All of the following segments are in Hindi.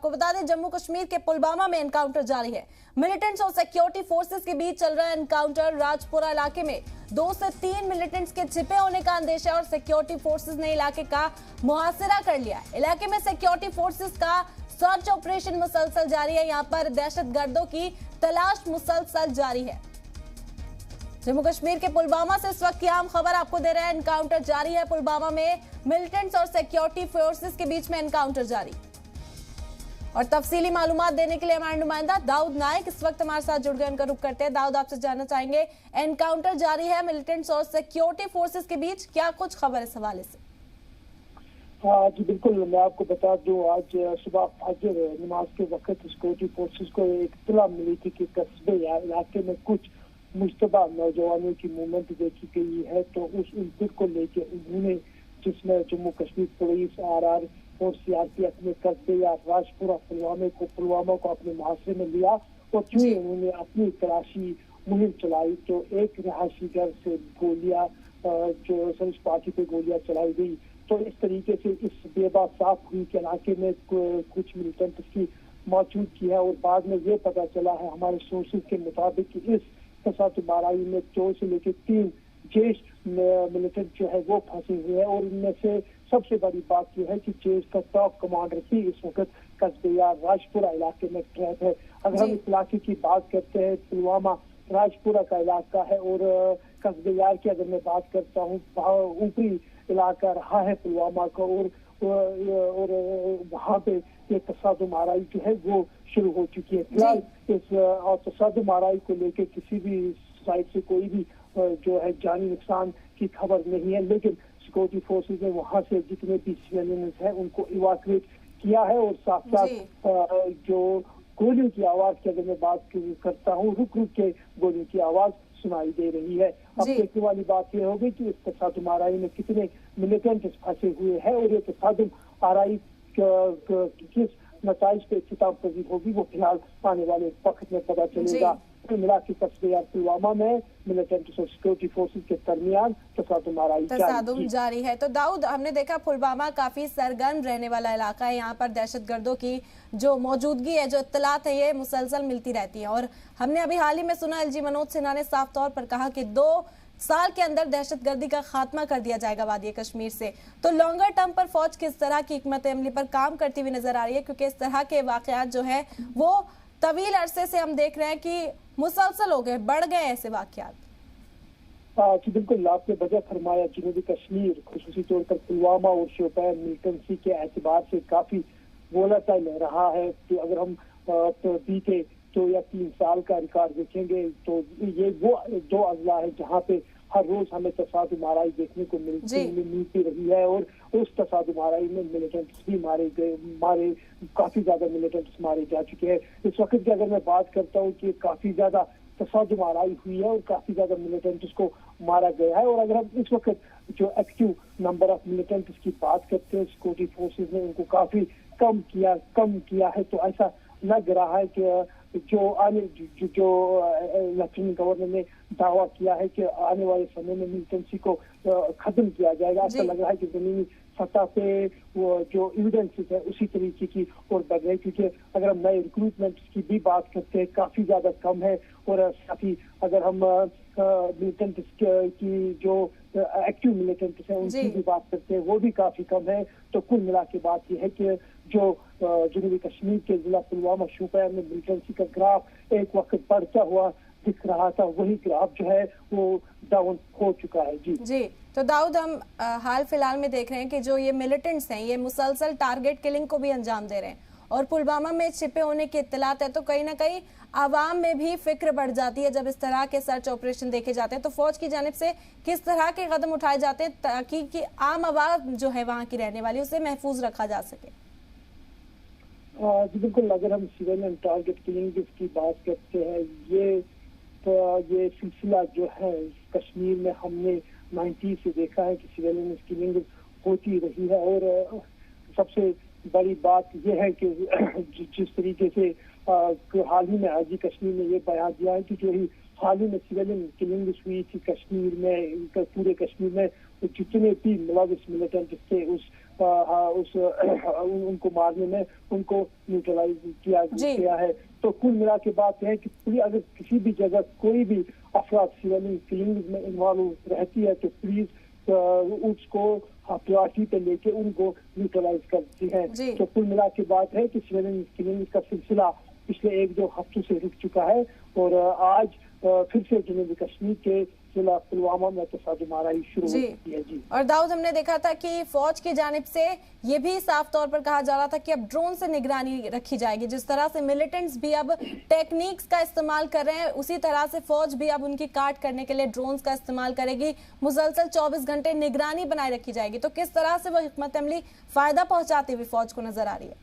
आपको बता दें, जम्मू कश्मीर के पुलवामा में एनकाउंटर जारी है। मिलिटेंट्स और सिक्योरिटी फोर्सेस के बीच चल रहा है एनकाउंटर। राजपुरा इलाके में 2 से 3 मिलिटेंट्स के छिपे होने का अंदेशा और सिक्योरिटी फोर्सेस ने इलाके का मुहासिरा कर लिया। इलाके में सिक्योरिटी फोर्सेस का सर्च ऑपरेशन मुसलसल जारी है। यहाँ पर दहशतगर्दों की तलाश मुसलसल जारी है। जम्मू कश्मीर के पुलवामा से इस वक्त की अहम खबर आपको दे रहे हैं। एनकाउंटर जारी है पुलवामा में, मिलिटेंट्स और सिक्योरिटी फोर्सेस के बीच में एनकाउंटर जारी। और तफसीली मालूमात देने के लिए हमारे नुमाइंदा दाऊद नायक इस वक्त हमारे साथ जुड़ गए, उनका रुख करते हैं। दाऊद, आपसे जानना चाहेंगे, एनकाउंटर जारी है मिलिटेंट्स और सिक्योरिटी फोर्सेस के बीच, क्या कुछ खबर इस हवाले से? हाँ जी बिल्कुल, मैं आपको बता दूं, आज सुबह फजर नमाज के वक्त सिक्योरिटी फोर्सेस को एक इत्तला मिली थी कि कस्बे या इलाके में कुछ मुश्तबा नौजवानों की मूवमेंट देखी गई है। तो उस इनपुट को लेकर उन्होंने, जिसमें जम्मू कश्मीर पुलिस, आरआर और सीआरपीएफ ने कस्बे या राजपुरा पुलवामा को अपने मुहासरे में लिया और क्यों उन्होंने अपनी तलाशी मुहिम चलाई। तो एक रहायशी घर से गोलियां, जो सर्विस पार्टी पे गोलियां चलाई गई। तो इस तरीके से इस बेबाक साफ हुई के इलाके में कुछ मिलिटेंट्स की मौजूदगी है। और बाद में ये पता चला है हमारे सोर्सेज के मुताबिक कि इस तसादुमाराई में 2 से लेकर 3 जेश मिलिटेंट जो है वो फंसे हुए हैं। और इनमें से सबसे बड़ी बात यह है कि जेश का टॉप कमांडर भी इस वक्त कस्बे या राजपुरा इलाके में ट्रैप है। अगर हम इस इलाके की बात करते हैं, पुलवामा राजपुरा का इलाका है और कस्बे यार की अगर मैं बात करता हूँ, ऊपरी इलाका रहा है पुलवामा का। और वहाँ पे ये तसादुमाराई जो है वो शुरू हो चुकी है। फिलहाल इस तसादुमाराई को लेकर किसी भी साइड से कोई भी जो है जानी नुकसान की खबर नहीं है, लेकिन सिक्योरिटी फोर्सेज ने वहाँ से जितने भी सिविलियंस हैं उनको इवाक्यूएट किया है। और साथ साथ जो गोलियों की आवाज की अगर मैं बात करता हूँ, रुक रुक के गोलियों की आवाज सुनाई दे रही है। अब देखने वाली बात यह होगी कि इस तसादुमाराई में कितने मिलिटेंट फंसे हुए हैं और ये तसादुमाराई किस नताइज पे इख्तिताम पजीर होगी, वो फिलहाल आने वाले वक्त में पता चलेगा। मिला कि कस्बे या पुलवामा में मिलिटेंट्स और सिक्योरिटी फोर्सेस के दरमियान तसादुम जारी है। तो दाऊद, हमने देखा पुलवामा काफी सरगर्म रहने वाला इलाका है। यहाँ पर दहशतगर्दों की जो मौजूदगी है, जो इत्तलात है, ये मुसलसल मिलती रहती है। और हमने अभी हाल ही में सुना एलजी मनोज सिन्हा ने साफ तौर पर कहा कि 2 साल के अंदर दहशतगर्दी का खात्मा कर दिया जाएगा वादी कश्मीर से। तो लॉन्गर टर्म पर फौज किस तरह की हिकमत अमली पर काम करती हुई नजर आ रही है, क्योंकि इस तरह के वाकयात जो है वो तवील अरसे से हम देख रहे हैं कि मुसलसल हो गए, बढ़ गए ऐसे वाकयात। जी बिल्कुल, आपने वजह फरमाया। जनूबी कश्मीर खुसूसी तौर पर पुलवामा और शोपियान मिलिटेंसी के एतबार से काफी वोलेटाइल रहा है। कि अगर हम बीते 2 या 3 साल का रिकॉर्ड देखेंगे तो ये वो 2 अजला है जहाँ पे हर रोज हमें तसादुमाराई देखने को मिलती रही है। और उस तसादुमाराई में मिलिटेंट्स भी मारे काफी ज्यादा मिलिटेंट्स मारे जा चुके हैं। इस वक्त की अगर मैं बात करता हूँ कि काफी ज्यादा तसादुमाराई हुई है और काफी ज्यादा मिलिटेंट्स को मारा गया है। और अगर हम इस वक्त जो एक्टिव नंबर ऑफ मिलिटेंट्स की बात करते हैं, सिक्योरिटी फोर्सेज ने उनको काफी कम किया है। तो ऐसा लग रहा है कि जो लेफ्टिनेंट गवर्नर ने दावा किया है कि आने वाले समय में मिलिटेंसी को खत्म किया जाएगा, ऐसा लग रहा है कि जमीनी सतह पे वो जो एविडेंसेस है उसी तरीके की और बढ़ रहे। क्योंकि अगर हम नए रिक्रूटमेंट की भी बात करते हैं, काफी ज्यादा कम है। और साथ ही अगर हम मिलिटेंट्स की जो एक्टिव मिलिटेंट्स हैं उनकी भी बात करते हैं, वो भी काफी कम है। तो कुल मिला के बात यह है कि जो जनूबी कश्मीर के जिला पुलवामा शोपियान में मिलिटेंसी का ग्राफ एक वक्त बढ़ता हुआ दिख रहा था, वही ग्राफ जो है वो डाउन हो चुका है। जी तो दाऊद, हम हाल फिलहाल में देख रहे हैं कि जो ये मिलिटेंट्स हैं ये मुसलसल टारगेट किलिंग को भी अंजाम दे रहे हैं और पुलवामा में छिपे होने की इत्तलात है। तो कहीं ना कहीं आवाम में भी फिक्र बढ़ जाती है जब इस तरह के सर्च ऑपरेशन देखे जाते हैं। तो फौज की जानिब से किस तरह के कदम उठाए जाते हैं ताकि कि आम आवाम जो है वहाँ की रहने वाली उसे महफूज रखा जा सके? जी बिल्कुल, अगर हम सिविलियन टारगेट किलिंग की बात करते हैं, ये सिलसिला जो है कश्मीर में हमने 90 से देखा है कि सिविलियन किलिंग होती रही है। और सबसे बड़ी बात यह है कि जिस तरीके से हाल ही में आजी कश्मीर में ये बयान दिया है कि जो ही हाल ही में सिविलियन किलिंग हुई थी कश्मीर में, पूरे कश्मीर में, तो जितने भी मुलविस मिलिटेंट थे उस उनको मारने में उनको न्यूट्रलाइज किया गया है। तो कुल मिला के बात है कि अगर किसी भी जगह कोई भी अफराद सिविलियन किलिंग में इन्वॉल्व रहती है तो प्लीज उसको प्रायोरिटी पे लेके उनको न्यूट्रलाइज करती है। तो कुल मिला के बात है कि सिविलियन किलिंग का सिलसिला पिछले 1-2 हफ्तों से रुक चुका है और आज फिर से जनूबी कश्मीर के जिला पुलवामा में तसादुम आराई शुरू हो गई है। जी और दाऊद, हमने देखा था कि फौज की जानिब से ये भी साफ तौर पर कहा जा रहा था कि अब ड्रोन से निगरानी रखी जाएगी। जिस तरह से मिलिटेंट्स भी अब टेक्निक्स का इस्तेमाल कर रहे हैं, उसी तरह से फौज भी अब उनकी काट करने के लिए ड्रोन्स का इस्तेमाल करेगी। मुसलसल 24 घंटे निगरानी बनाए रखी जाएगी। तो किस तरह से वो हिकमत अमली फायदा पहुंचाती हुई फौज को नजर आ रही है?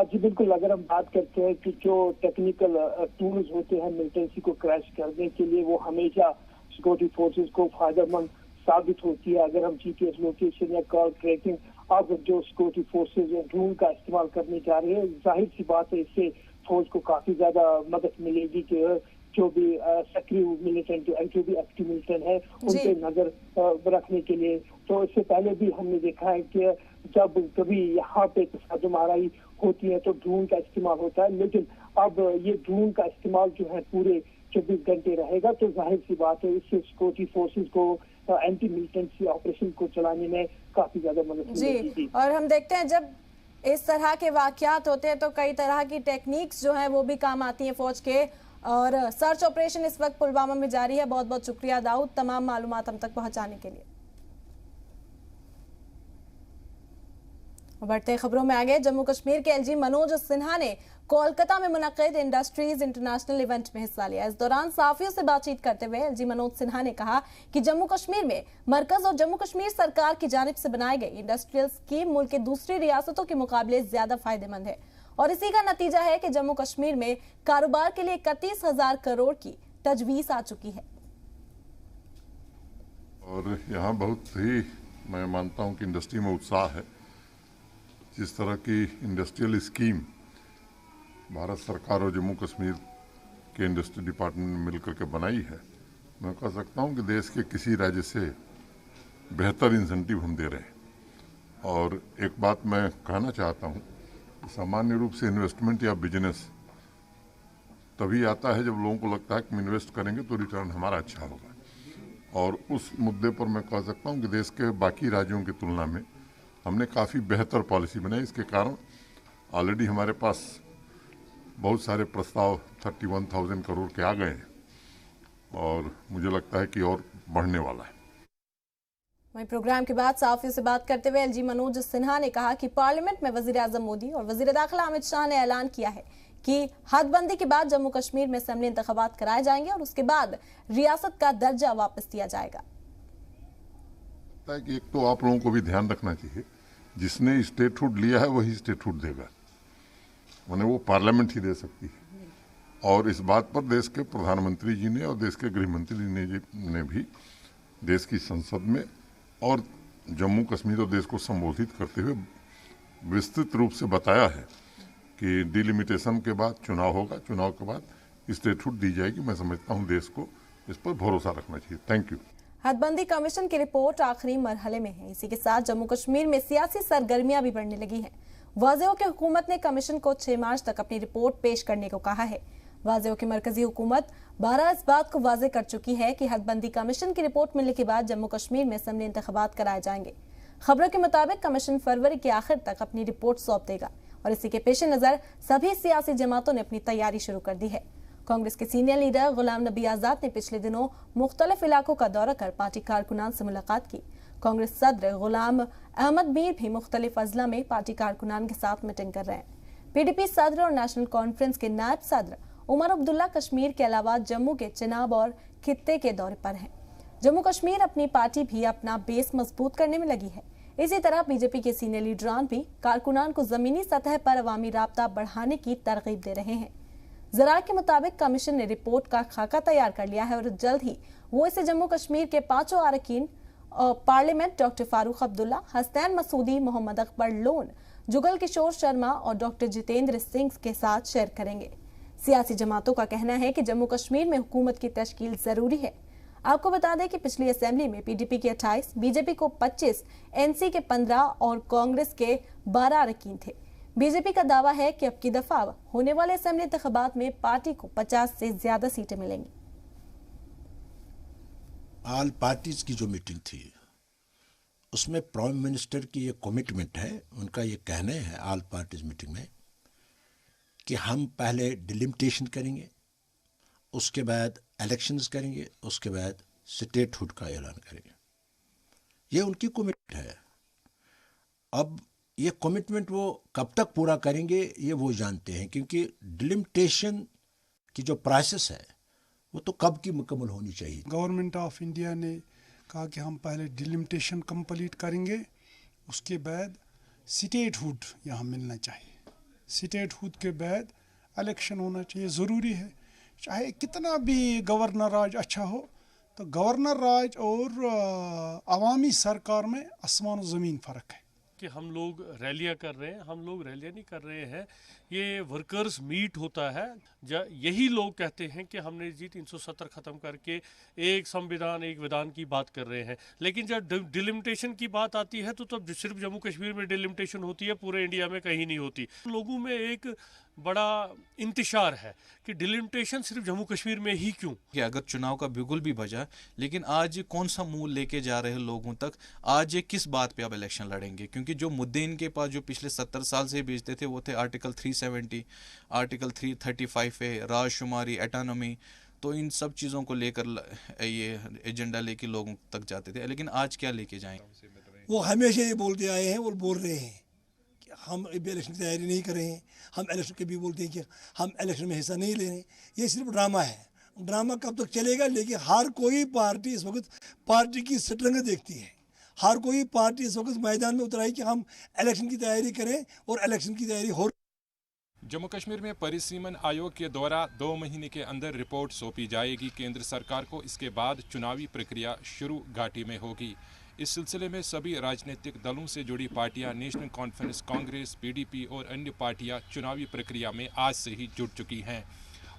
जी बिल्कुल, अगर हम बात करते हैं कि जो टेक्निकल टूल्स होते हैं मिलिटेंसी को क्रैश करने के लिए, वो हमेशा सिक्योरिटी फोर्सेस को फायदेमंद साबित होती है। अगर हम जीपीएस लोकेशन या कॉल ट्रैकिंग अब जो सिक्योरिटी फोर्सेस ड्रोन का इस्तेमाल करने जा रहे हैं, जाहिर सी बात है इससे फौज को काफी ज्यादा मदद मिलेगी कि जो भी सक्रिय मिलिटेंट जो भी एक्टिव मिलिटेंट है उन पे नजर रखने के लिए। तो इससे पहले भी हमने देखा है कि जब कभी यहाँ पे तसादुम आराई होती है तो ड्रोन का इस्तेमाल होता है, लेकिन अब ये ड्रोन का इस्तेमाल जो है पूरे 24 घंटे रहेगा। तो जाहिर सी बात है इससे सिक्योरिटी फोर्सेस को एंटी मिलिटेंसी ऑपरेशन को चलाने में काफी ज्यादा मदद मिलेगी। और हम देखते हैं जब इस तरह के वाकयात होते हैं तो कई तरह की टेक्निक्स जो है वो भी काम आती है फौज के। और सर्च ऑपरेशन इस वक्त पुलवामा में जारी है। बहुत बहुत शुक्रिया दाऊद तमाम मालूमात हम तक पहुंचाने के लिए। बढ़ते खबरों में आगे, जम्मू कश्मीर के एलजी मनोज सिन्हा ने कोलकाता में मुनक्किद इंडस्ट्रीज इंटरनेशनल इवेंट में हिस्सा लिया। इस दौरान साफियों से बातचीत करते हुए एलजी मनोज सिन्हा ने कहा कि जम्मू कश्मीर में मरकज और जम्मू कश्मीर सरकार की जानिब से बनाई गई इंडस्ट्रियल स्कीम मुल्क के दूसरी रियासतों के मुकाबले ज्यादा फायदेमंद है और इसी का नतीजा है कि जम्मू कश्मीर में कारोबार के लिए 31,000 करोड़ की तजवीज आ चुकी है। और यहाँ बहुत ही मैं मानता हूँ कि इंडस्ट्री में उत्साह है। जिस तरह की इंडस्ट्रियल स्कीम भारत सरकार और जम्मू कश्मीर के इंडस्ट्री डिपार्टमेंट ने मिलकर के बनाई है, मैं कह सकता हूँ कि देश के किसी राज्य से बेहतर इंसेंटिव हम दे रहे हैं। और एक बात मैं कहना चाहता हूँ, सामान्य रूप से इन्वेस्टमेंट या बिजनेस तभी आता है जब लोगों को लगता है कि हम इन्वेस्ट करेंगे तो रिटर्न हमारा अच्छा होगा। और उस मुद्दे पर मैं कह सकता हूँ कि देश के बाकी राज्यों की तुलना में हमने काफ़ी बेहतर पॉलिसी बनाई। इसके कारण ऑलरेडी हमारे पास बहुत सारे प्रस्ताव 31,000 करोड़ के आ गए हैं और मुझे लगता है कि और बढ़ने वाला है। वहीं प्रोग्राम के बाद साफियों से बात करते हुए एलजी मनोज सिन्हा ने कहा कि पार्लियामेंट में वजीर आजम मोदी और वजीर दाखिला अमित शाह ने ऐलान किया है कि हदबंदी के बाद जम्मू कश्मीर में असेंबली इंतखाबात कराए जाएंगे और उसके बाद रियासत का दर्जा वापस दिया जाएगा। कि एक तो आप लोगों को भी ध्यान रखना चाहिए, जिसने स्टेटहुड लिया है वही स्टेटहुड देगा, उन्हें वो पार्लियामेंट ही दे सकती है। और इस बात पर देश के प्रधानमंत्री जी ने और देश के गृह मंत्री ने भी देश की संसद में और जम्मू कश्मीर और देश को संबोधित करते हुए विस्तृत रूप से बताया है कि डिलिमिटेशन के बाद चुनाव होगा, चुनाव के बाद स्टेटहुड दी जाएगी। मैं समझता हूँ देश को इस पर भरोसा रखना चाहिए। Thank you. हदबंदी कमीशन की रिपोर्ट आखिरी मरहले में है। इसी के साथ जम्मू कश्मीर में सियासी सरगर्मियां भी बढ़ने लगी हैं। वाज़े हो कि हुकूमत ने कमीशन को 6 मार्च तक अपनी रिपोर्ट पेश करने को कहा है। वाज़े हो कि मरकजी हुकूमत 12 इस बात को वाज़े कर चुकी है कि हदबंदी कमीशन की रिपोर्ट मिलने के बाद जम्मू कश्मीर में असेंबली इंतखाबात कराए जाएंगे। खबरों के मुताबिक कमीशन फरवरी के आखिर तक अपनी रिपोर्ट सौंप देगा और इसी के पेश नजर सभी सियासी जमातों ने अपनी तैयारी शुरू कर दी है। कांग्रेस के सीनियर लीडर गुलाम नबी आजाद ने पिछले दिनों मुख्तलिफ इलाकों का दौरा कर पार्टी कारकुनान से मुलाकात की। कांग्रेस सदर गुलाम अहमद मीर भी मुख्तलिफ अजला में पार्टी कारकुनान के साथ मीटिंग कर रहे हैं। पीडीपी सदर और नेशनल कॉन्फ्रेंस के नायब सदर उमर अब्दुल्ला कश्मीर के अलावा जम्मू के चिनाब और खित्ते के दौरे पर हैं। जम्मू कश्मीर अपनी पार्टी भी अपना बेस मजबूत करने में लगी है। इसी तरह बीजेपी के सीनियर लीडरान भी कारकुनान को जमीनी सतह पर अवामी राब्ता बढ़ाने की तरगीब दे रहे हैं। ज़राए के मुताबिक कमीशन ने रिपोर्ट का खाका तैयार कर लिया है और जल्द ही वो इसे जम्मू कश्मीर के 5 अरकान पार्लियामेंट डॉक्टर फारूक अब्दुल्ला, हसनैन मसूदी, मोहम्मद अकबर लोन, जुगल किशोर शर्मा और डॉक्टर जितेंद्र सिंह के साथ शेयर करेंगे। सियासी जमातों का कहना है कि जम्मू कश्मीर में हुकूमत की तश्कील जरूरी है। आपको बता दें कि पिछली असेंबली में पीडीपी के 28, बीजेपी को 25, एनसी के 15 और कांग्रेस के 12 अरकान थे। बीजेपी का दावा है कि अब की दफा होने वाले असेंबली इंतखाबात में पार्टी को 50 से ज्यादा सीटें मिलेंगी। ऑल पार्टीज की जो मीटिंग थी उसमें प्राइम मिनिस्टर की ये कमिटमेंट है, उनका ये कहना है ऑल पार्टीज मीटिंग में कि हम पहले डिलिमिटेशन करेंगे, उसके बाद इलेक्शंस करेंगे, उसके बाद स्टेटहुड का ऐलान करेंगे। ये उनकी कमिटमेंट है। अब ये कमिटमेंट वो कब तक पूरा करेंगे ये वो जानते हैं, क्योंकि डिलिमिटेशन की जो प्रोसेस है वो तो कब की मुकम्मल होनी चाहिए। गवर्नमेंट ऑफ इंडिया ने कहा कि हम पहले डिलिमिटेशन कंप्लीट करेंगे, उसके बाद स्टेटहुड यहाँ मिलना चाहिए। स्टेटहुड के बाद इलेक्शन होना चाहिए, ज़रूरी है। चाहे कितना भी गवर्नर राज अच्छा हो, तो गवर्नर राज और अवामी सरकार में आसमान ज़मीन फ़र्क है। कि हम लोग रैलियां कर रहे हैं, हम लोग रैलियां नहीं कर रहे हैं, ये वर्कर्स मीट होता है। यही लोग कहते हैं कि हमने जी 370 ख़त्म करके एक संविधान एक विधान की बात कर रहे हैं, लेकिन जब डिलिमिटेशन की बात आती है तो सिर्फ जम्मू कश्मीर में डिलिमिटेशन होती है, पूरे इंडिया में कहीं नहीं होती। लोगों में एक बड़ा इंतशार है कि डिलिमिटेशन सिर्फ जम्मू कश्मीर में ही क्यों। कि अगर चुनाव का बिगुल भी बजा, लेकिन आज कौन सा मुंह लेके जा रहे हैं लोगों तक, आज ये किस बात पे अब इलेक्शन लड़ेंगे? क्योंकि जो मुद्दे इनके पास जो पिछले 70 साल से बेचते थे वो थे आर्टिकल 370, आर्टिकल 335 है, राजशुमारी, एटानमी। तो इन सब चीज़ों को लेकर ये एजेंडा लेके लोगों तक जाते थे, लेकिन आज क्या लेके जाएंगे? वो हमेशा ये बोलते आए हैं और बोल रहे हैं कि हम इलेक्शन की तैयारी नहीं कर रहे हैं। हम इलेक्शन के भी बोलते हैं कि हम इलेक्शन में हिस्सा नहीं ले रहे हैं। ये सिर्फ ड्रामा है। ड्रामा कब तक चलेगा? लेकिन हर कोई पार्टी इस वक्त पार्टी की स्ट्रेंथ देखती है। हर कोई पार्टी इस वक्त मैदान में उतराई कि हम इलेक्शन की तैयारी करें और इलेक्शन की तैयारी हो। जम्मू कश्मीर में परिसीमन आयोग के द्वारा 2 महीने के अंदर रिपोर्ट सौंपी जाएगी केंद्र सरकार को। इसके बाद चुनावी प्रक्रिया शुरू घाटी में होगी। इस सिलसिले में सभी राजनीतिक दलों से जुड़ी पार्टियां, नेशनल कॉन्फ्रेंस, कांग्रेस, पीडीपी और अन्य पार्टियां चुनावी प्रक्रिया में आज से ही जुट चुकी हैं।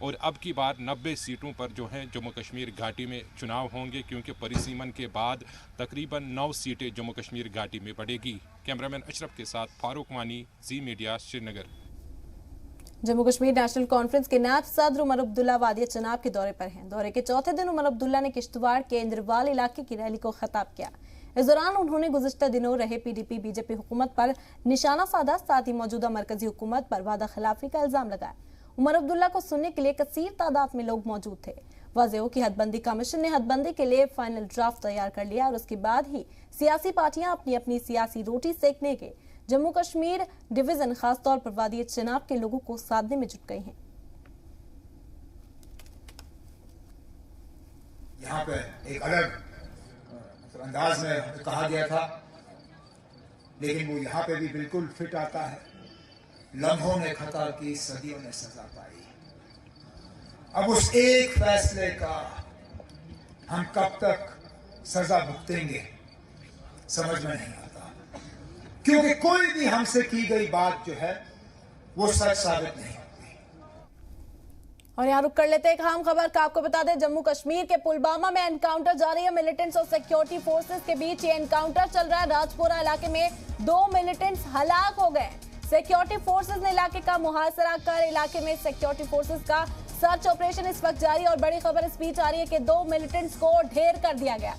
और अब की बार 90 सीटों पर जो हैं जम्मू कश्मीर घाटी में चुनाव होंगे, क्योंकि परिसीमन के बाद तकरीबन 9 सीटें जम्मू कश्मीर घाटी में बढ़ेगी। कैमरामैन अशरफ के साथ फारूक वानी, जी मीडिया, श्रीनगर। जम्मू कश्मीर नेशनल कॉन्फ्रेंस के नायब सदर उमर अब्दुल्ला वादिया चुनाव के दौरे पर हैं। दौरे के चौथे दिन उमर अब्दुल्ला ने किश्तवाड़ के इंद्रवाल इलाके की रैली को खिताब किया। इस दौरान उन्होंने गुज़िश्ता दिनों रहे पीडीपी बीजेपी हुकूमत पर निशाना साधा, साथ ही मौजूदा मरकजी हुकूमत पर वादा खिलाफी का इल्जाम लगाया। उमर अब्दुल्ला को सुनने के लिए कसीर तादाद में लोग मौजूद थे। वाज़ेह हो कि हदबंदी कमीशन ने हदबंदी के लिए फाइनल ड्राफ्ट तैयार कर लिया और उसके बाद ही सियासी पार्टियां अपनी अपनी सियासी रोटी सेकने के जम्मू कश्मीर डिवीजन खासतौर पर वादिया चनाब के लोगों को साधने में जुट गई हैं। यहाँ पे एक अलग अंदाज में कहा गया था, लेकिन वो यहाँ पे भी बिल्कुल फिट आता है। लम्हों ने खता की, सदियों ने सजा पाई। अब उस एक फैसले का हम कब तक सजा भुगतेंगे समझ में नहीं आता, क्योंकि कोई भी हमसे की गई बात जो है वो सच साबित नहीं। और यहाँ रुक कर लेते हैं एक अहम खबर का। आपको बता दें, जम्मू कश्मीर के पुलवामा में एनकाउंटर जारी है। मिलिटेंट्स और सिक्योरिटी फोर्सेस के बीच ये एनकाउंटर चल रहा है। राजपुरा इलाके में 2 मिलिटेंट्स हलाक हो गए। सिक्योरिटी फोर्सेस ने इलाके का मुहासरा कर इलाके में सिक्योरिटी फोर्सेस का सर्च ऑपरेशन इस वक्त जारी। और बड़ी खबर इस बीच आ रही है कि 2 मिलिटेंट्स को ढेर कर दिया गया।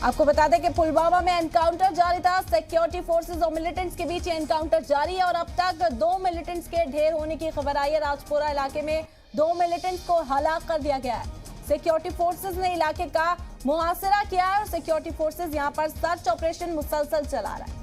आपको बता दें कि पुलवामा में एनकाउंटर जारी था। सिक्योरिटी फोर्सेस और मिलिटेंट्स के बीच एनकाउंटर जारी है और अब तक 2 मिलिटेंट्स के ढेर होने की खबर आई है। राजपुरा इलाके में 2 मिलिटेंट्स को हलाक कर दिया गया है। सिक्योरिटी फोर्सेस ने इलाके का मुहासरा किया है और सिक्योरिटी फोर्सेस यहां पर सर्च ऑपरेशन मुसलसल चला रहा है।